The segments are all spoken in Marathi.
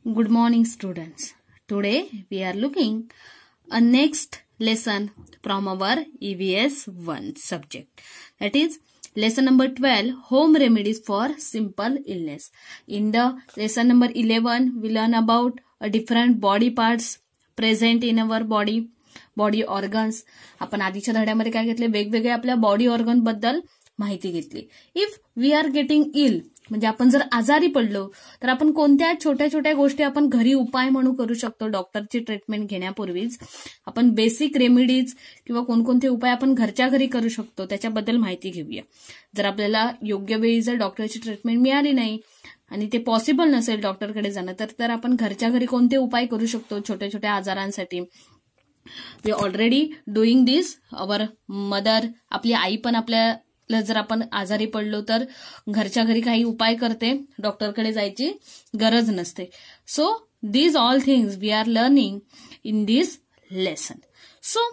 Good morning, students. Today we are looking a next lesson from our EVS 1 subject. That is lesson number 12, home remedies for simple illness. In the lesson number 11, we learn about different body parts present in our body organs. आपण आधीच्या धड्यामध्ये काय घेतले, वेगवेगळे आपल्या बॉडी ऑर्गन बद्दल माहिती घेतली. इफ वी आर गेटिंग इल, म्हणजे आपण जर आजारी पडलो तर आपण कोणत्या छोट्या छोट्या गोष्टी आपण घरी उपाय म्हणून करू शकतो. डॉक्टरची ट्रीटमेंट घेण्यापूर्वीच आपण बेसिक रेमेडीज किंवा कोणकोणते उपाय आपण घरच्या घरी करू शकतो त्याच्याबद्दल माहिती घेऊया. जर आपल्याला योग्य वेळी जर डॉक्टरची ट्रीटमेंट मिळाली नाही आणि ते पॉसिबल नसेल डॉक्टरकडे जाणं, तर आपण घरच्या घरी कोणते उपाय करू शकतो छोट्या छोट्या आजारांसाठी. We already doing this. Our mother, आपली आई पण आपल्याला जर आपण आजारी पडलो तर घरच्या घरी काही उपाय करते, डॉक्टरकडे जायची गरज नसते. So these all things we are learning in this lesson. So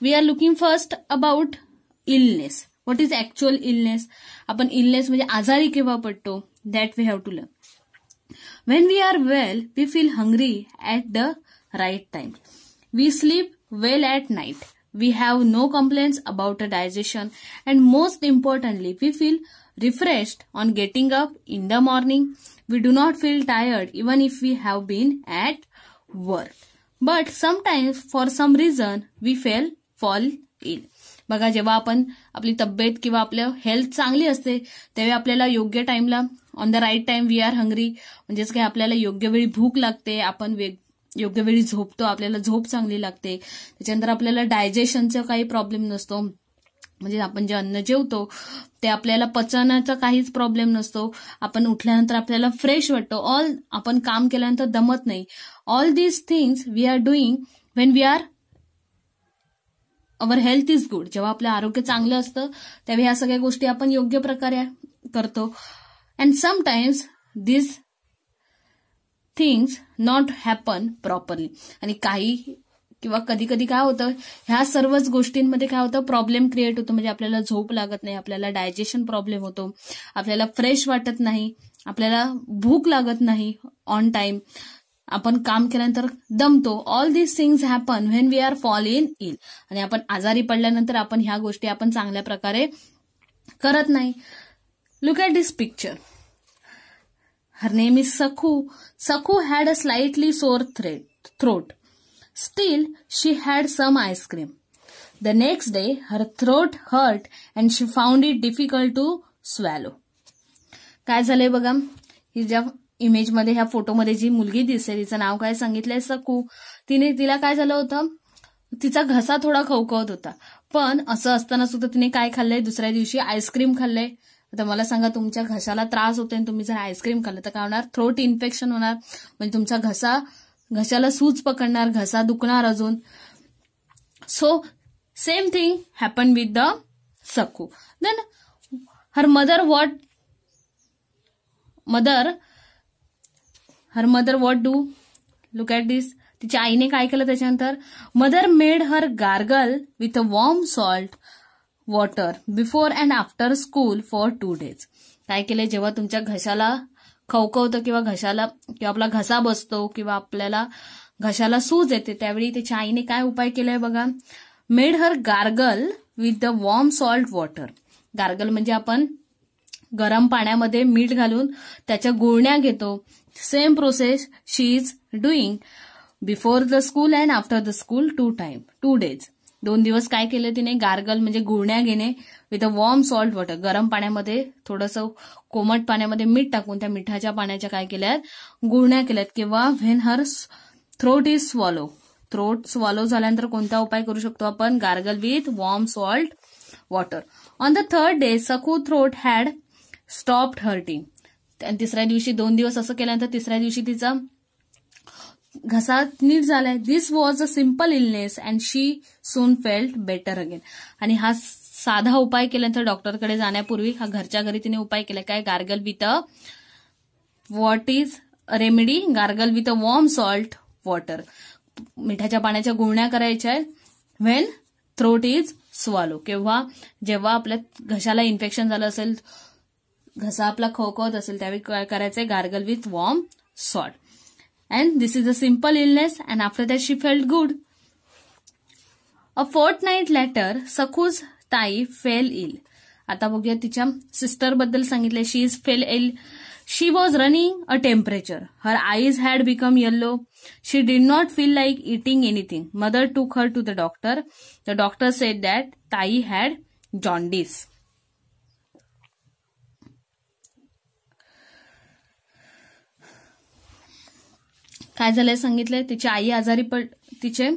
we are looking first about illness. What is actual illness? आपण इलनेस म्हणजे आजारी केव्हा पडतो, that we have to learn. When we are well, we feel hungry at the right time. We sleep well at night. We have no complaints about a digestion, and most importantly, we feel refreshed on getting up in the morning. We do not feel tired even if we have been at work. But sometimes for some reason we fall ill. बघा, जेव्हा आपण आपली तब्येत किंवा आपलं हेल्थ चांगली असते तेव्हा आपल्याला योग्य टाइमला, on the right time we are hungry, म्हणजेच काय आपल्याला योग्य वेळी भूक लागते, आपण योग्य वेळी झोपतो, आपल्याला झोप चांगली लागते. त्याच्यानंतर आपल्याला डायजेशनचा काही प्रॉब्लेम नसतो, म्हणजे आपण जे अन्न जेवतो ते आपल्याला पचण्याचा काहीच प्रॉब्लेम नसतो. आपण उठल्यानंतर आपल्याला फ्रेश वाटतो, आपण काम केल्यानंतर दमत नाही. All these things we are doing when we are our health is good. जेव्हा आपलं आरोग्य चांगलं असतं तेव्हा ह्या सगळ्या गोष्टी आपण योग्य प्रकारे करतो. And sometimes this things not happen properly. आणि काही किंवा कधी कधी काय होतं, ह्या सर्वच गोष्टींमध्ये काय होतं, प्रॉब्लेम क्रिएट होतो. म्हणजे आपल्याला झोप लागत नाही, आपल्याला डायजेशन प्रॉब्लेम होतो, आपल्याला फ्रेश वाटत नाही, आपल्याला भूक लागत नाही ऑन टाइम, आपण काम केल्यानंतर दमतो. All these things happen when we are fall in ill. आणि आपण आजारी पडल्यानंतर आपण ह्या गोष्टी आपण चांगल्या प्रकारे करत नाही. Look at this picture. Her name is Sakhu. Sakhu had a slightly sore throat. Still, she had some ice cream. The next day, her throat hurt and she found it difficult to swallow. काय झालंय बघा, ही ज्या इमेजमध्ये, ह्या फोटोमध्ये जी मुलगी दिसते तिचं नाव काय सांगितलंय, सकू. तिला काय झालं होतं, तिचा घसा थोडा खवखवत होता. पण असं असताना सुद्धा तिने काय खाल्लंय, दुसऱ्या दिवशी आईस्क्रीम खाल्लंय. आता मला सांगा, तुमच्या घशाला त्रास होतोय आणि तुम्ही जर आईस्क्रीम खाल्लं तर काय होणार, थ्रोट इन्फेक्शन होणार, म्हणजे तुमचा घशाला सूज पकडणार, घसा दुखणार अजून. So same thing happen with the Saku. Then her mother what do, look at this. तिच्या आईने काय केलं त्याच्यानंतर, mother made her gargle with a warm salt water before and after school for 2 days. काय केले, जेव्हा तुमच्या घशाला खवखवतं किंवा आपला घसा बसतो किंवा आपल्याला घशाला सूज येते त्यावेळी त्याच्या आईने काय उपाय केलाय बघा, made her gargle with the warm salt water. Gargle म्हणजे आपण गरम पाण्यामध्ये मीठ घालून त्याच्या गुळण्या घेतो. Same process she is doing before the school and after the school 2 days. 2 दिवस काय केलं तिने, गार्गल म्हणजे गुळण्या घेणे with a warm salt water. गरम पाण्यामध्ये थोडंसं कोमट पाण्यामध्ये मीठ टाकून त्या मिठाच्या पाण्याच्या काय केल्यात, गुळण्या केल्यात. किंवा when her throat is swallow. Throat swallow झाल्यानंतर कोणता उपाय करू शकतो आपण, gargle with warm salt water. On the 3rd day सकू थ्रोट हॅड स्टॉप्ड हर्टिंग. आणि तिसऱ्या दिवशी, 2 दिवस असं केल्यानंतर तिसऱ्या दिवशी तिचा घसा नीट झालाय. This was a simple illness and she soon felt better again. आणि हा साधा उपाय केल्यानंतर डॉक्टरकडे जाण्यापूर्वी हा घरच्या घरी तिने उपाय केला. काय, gargle with a, what is remedy, gargle with a warm salt water. मिठाच्या पाण्याच्या गुळण्या करायच्या आहेत. व्हेन थ्रोट इज स्वॉलो, जेव्हा आपल्या घशाला इन्फेक्शन झालं असेल, घसा आपला खवखवत असेल त्यावेळी काय करायचंय, gargle with warm salt. and this is a simple illness, and after that she felt good. A fortnight later, Sakhu's ताई fell ill. आता बघूया तिच्या सिस्टर बद्दल सांगितले. She is fell ill. She was running a temperature. Her eyes had become yellow. She did not feel like eating anything. Mother took her to the doctor. The doctor said that Tai had jaundice. काय झालंय सांगितलंय, तिची आई आजारी तिचे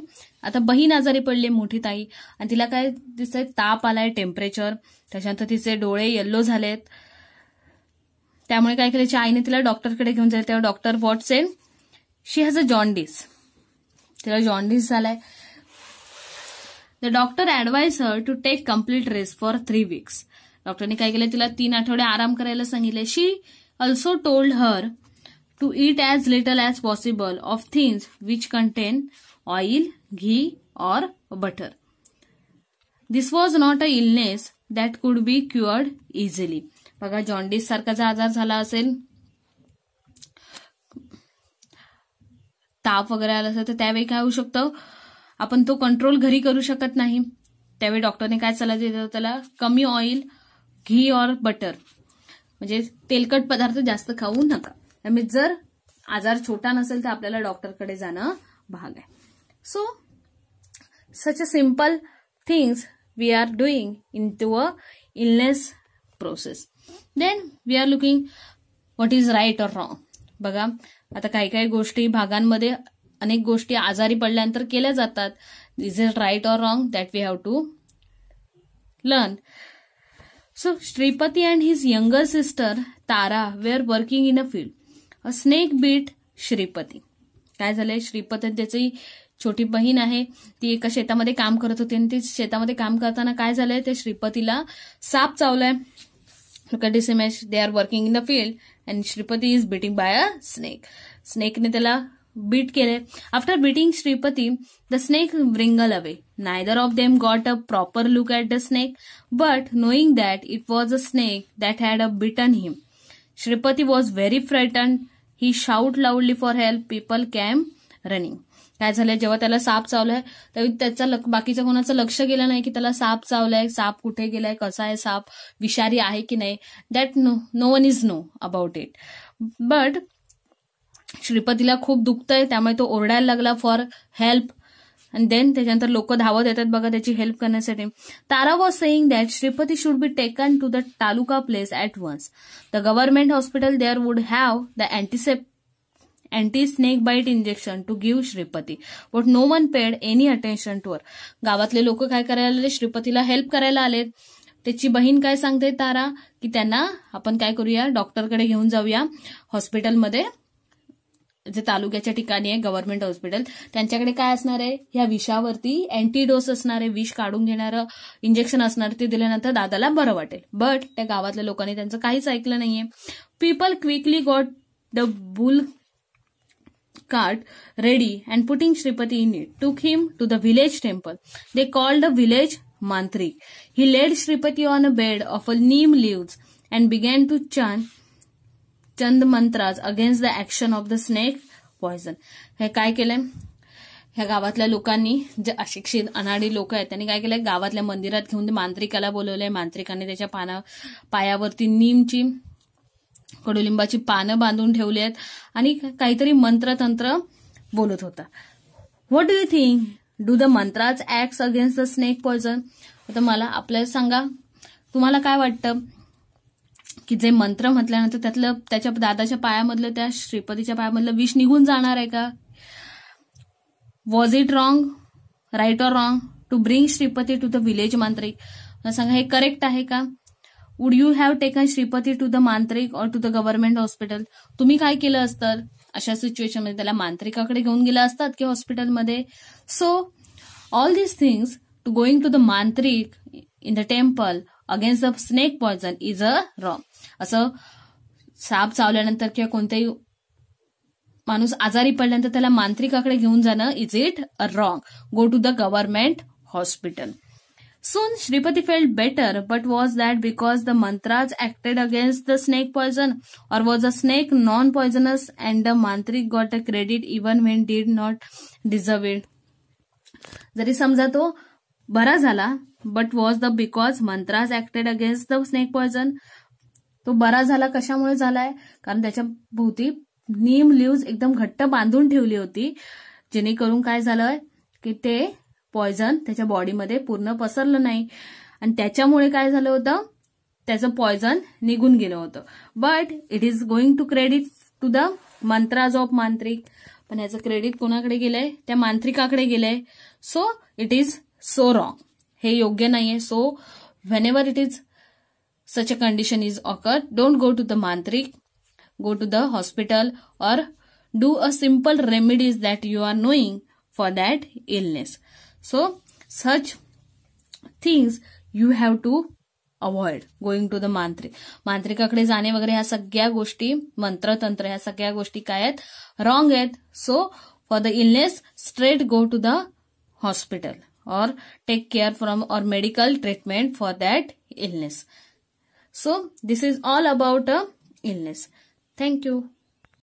आता बहीण आजारी पडली, मोठी ताई, आणि तिला काय दिसतंय, ताप आलाय, टेम्परेचर, त्याच्यानंतर तिचे डोळे येल्लो झालेत. त्यामुळे काय केलं, आईने तिला डॉक्टरकडे घेऊन जायला. तेव्हा doctor what said, she has a jaundice. तिला जॉन्डिस झालाय. The doctor advise her to take complete rest for 3 weeks. डॉक्टरने काय केलं, तिला 3 आठवडे आराम करायला सांगितले. She also told her to eat as little as possible of things which contain oil, ghee और butter. This was not a illness that could be क्युअर्ड easily. बघा, जॉन्डिस सारखाचा आजार झाला असेल, ताप वगैरे आला असेल, तर त्यावेळी काय होऊ शकतं, आपण तो कंट्रोल घरी करू शकत नाही. त्यावेळी डॉक्टरने काय सल्ला दिला, त्याला कमी ऑइल, घी और बटर, म्हणजे तेलकट पदार्थ जास्त खाऊ नका. त्यामुळे जर आजार छोटा नसेल तर आपल्याला डॉक्टरकडे जाणं भाग आहे. So, such a simple things we are doing into a illness process. Then we are looking what is right or wrong. बघा, आता काही काही गोष्टी भागांमध्ये अनेक गोष्टी आजारी पडल्यानंतर केल्या जातात. Is it right or wrong? That we have to learn. So, Shripati and his younger sister Tara were working in a field. A snake bit Shripati. काय झालंय, श्रीपती त्याची छोटी बहीण आहे, ती एका शेतामध्ये काम करत होती, आणि ती शेतामध्ये काम करताना काय झालंय, ते श्रीपतीला साप चावलाय. Look at this image. They are working in the field and Shripati is beaten by a snake. स्नेकने त्याला बीट केले. After beating Shripati, the snake wriggled away. Neither of them got a proper look at the snake, but knowing that it was a snake that had bitten him, Shripati was very frightened. He shouted loudly for help. People came running. काय झालंय, जेव्हा त्याला साप चावलाय तेव्हा त्याचा बाकीच्या कोणाचं लक्ष गेलं नाही की त्याला साप चावलाय, साप कुठे गेलाय, कसा आहे साप, विषारी आहे की नाही. That no one is know about it. But श्रीपतीला खूप दुखतंय, त्यामुळे तो ओरडायला लागला फॉर हेल्प. आणि देन त्याच्यानंतर लोक धावत येतात बघा त्याची हेल्प करण्यासाठी. Tara was saying that Shripati should be taken to the taluka place at once. The government hospital there would have the anti-snake bite injection to give Shripati, but no one paid any attention to her. गावातले लोक काय करायला आले, श्रीपतीला हेल्प करायला आले. त्याची बहीण काय सांगते तारा, की त्यांना आपण काय करूया, डॉक्टरकडे घेऊन जाऊया हॉस्पिटलमध्ये, जे तालुक्याच्या ठिकाणी आहे गव्हर्नमेंट हॉस्पिटल. त्यांच्याकडे काय असणार आहे, ह्या विषावरती अँटीडोस असणार आहे, विष काढून घेणारं इंजेक्शन असणार, ते दिल्यानंतर दादाला बरं वाटेल. बट त्या गावातल्या लोकांनी त्यांचं काहीच ऐकलं नाहीये. People quickly got the boule cart ready and putting Shripati in it, took him to the village temple. They called the village Mantrik. He laid Shripati on a bed of neem leaves and began to chant mantras against the action of the snake poison. हे काय केलंय, ह्या गावातल्या लोकांनी, जे अशिक्षित अनाडी लोक आहेत त्यांनी काय केलंय, गावातल्या मंदिरात घेऊन मांत्रिकाला बोलवलंय. मांत्रिकाने त्याच्या पायावरती नीमची, कडुलिंबाची पानं बांधून ठेवली आहेत आणि काहीतरी मंत्रतंत्र बोलत होता. What do you think, do the mantras acts against the snake poison. आता मला आपल्याला सांगा, तुम्हाला काय वाटतं की जे मंत्र म्हटल्यानंतर त्यातलं त्याच्या दादाच्या पायामधलं, त्या श्रीपतीच्या पायामधलं विष निघून जाणार आहे का. Was it wrong, right or wrong to bring Shripati to the village mantrik. सांगा, हे करेक्ट आहे का. Would you have taken Shripati to the mantrik और टू द गव्हर्नमेंट हॉस्पिटल. तुम्ही काय केलं असतं अशा सिच्युएशनमध्ये, त्याला मांत्रिकाकडे घेऊन गेला असतात की हॉस्पिटलमध्ये. So all these things, to going to the mantrik in the temple against the snake poison is a wrong. असं साप चावल्यानंतर किंवा कोणत्याही माणूस आजारी पडल्यानंतर त्याला मांत्रिकाकडे घेऊन जाणं, is it a wrong. Go to the government hospital. Soon Shripati felt better, but was that because the mantras acted against the snake poison, or was the snake non-poisonous and the mantrik got a credit even when did not deserve it? जरी समजा तो बरा झाला, but was the because mantras acted against the snake poison, तो बरा झाला कशामुळे झालाय? कारण त्याच्या भोवती नीम लीव्स एकदम घट्ट बांधून ठेवली होती, जेणेकरून काय झालंय की ते पॉयझन त्याच्या बॉडीमध्ये पूर्ण पसरलं नाही आणि त्याच्यामुळे काय झालं होतं, त्याचं पॉयझन निघून गेलं होतं. But it is going to credit to the mantras of mantrik. पण याचं क्रेडिट कोणाकडे गेलंय? त्या मांत्रिकाकडे गेलंय. So it is so wrong. हे योग्य नाहीये. So whenever it is such a condition is occurred, don't go to the mantrik, go to the hospital or do a simple remedies that you are knowing for that illness. So such things you have to avoid going to the mantrik. मांत्रिकाकडे जाणे वगैरे ह्या सगळ्या गोष्टी, मंत्रतंत्र ह्या सगळ्या गोष्टी काय आहेत? रॉंग आहेत. So for the illness straight go to the hospital or take care from or medical treatment for that illness. So this is all about a illness. Thank you.